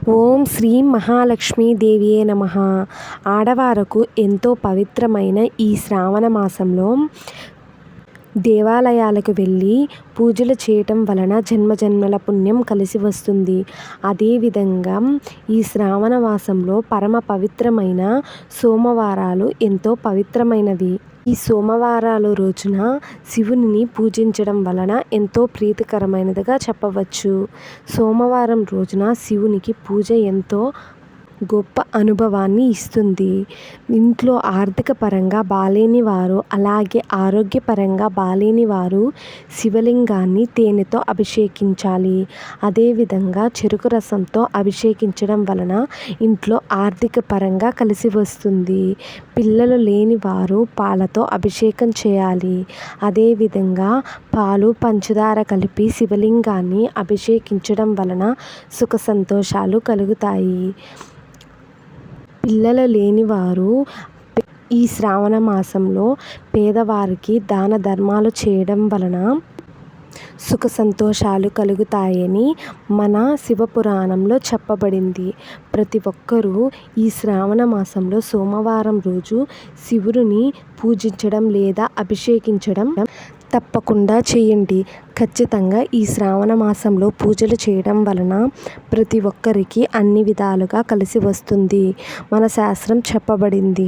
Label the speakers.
Speaker 1: ఓం శ్రీ మహాలక్ష్మీదేవియే నమః. ఆడవారకు ఎంతో పవిత్రమైన ఈ శ్రావణ మాసంలో దేవాలయాలకు వెళ్ళి పూజలు చేయటం వలన జన్మజన్మల పుణ్యం కలిసి వస్తుంది. అదేవిధంగా ఈ శ్రావణ మాసంలో పరమ పవిత్రమైన సోమవారాలు ఎంతో పవిత్రమైనవి. ఈ సోమవారాలు రోజున శివునిని పూజించడం వలన ఎంతో ప్రీతికరమైనదిగా చెప్పవచ్చు. సోమవారం రోజున శివునికి పూజ ఎంతో గొప్ప అనుభవాన్ని ఇస్తుంది. ఇంట్లో ఆర్థిక పరంగా బాలేని వారు, అలాగే ఆరోగ్యపరంగా బాలేని వారు శివలింగాన్ని తేనెతో అభిషేకించాలి. అదేవిధంగా చెరుకు రసంతో అభిషేకించడం వలన ఇంట్లో ఆర్థిక పరంగా కలిసి వస్తుంది. పిల్లలు లేని వారు పాలతో అభిషేకం చేయాలి. అదేవిధంగా పాలు, పంచదార కలిపి శివలింగాన్ని అభిషేకించడం వలన సుఖ సంతోషాలు కలుగుతాయి. పిల్లలు లేని వారు ఈ శ్రావణ మాసంలో పేదవారికి దాన ధర్మాలు చేయడం వలన సుఖ సంతోషాలు కలుగుతాయని మన శివపురాణంలో చెప్పబడింది. ప్రతి ఒక్కరూ ఈ శ్రావణ మాసంలో సోమవారం రోజు శివుడిని పూజించడం లేదా అభిషేకించడం తప్పకుండా చేయండి. ఖచ్చితంగా ఈ శ్రావణ మాసంలో పూజలు చేయడం వలన ప్రతి ఒక్కరికి అన్ని విధాలుగా కలిసి వస్తుంది. మన శాస్త్రం చెప్పబడింది.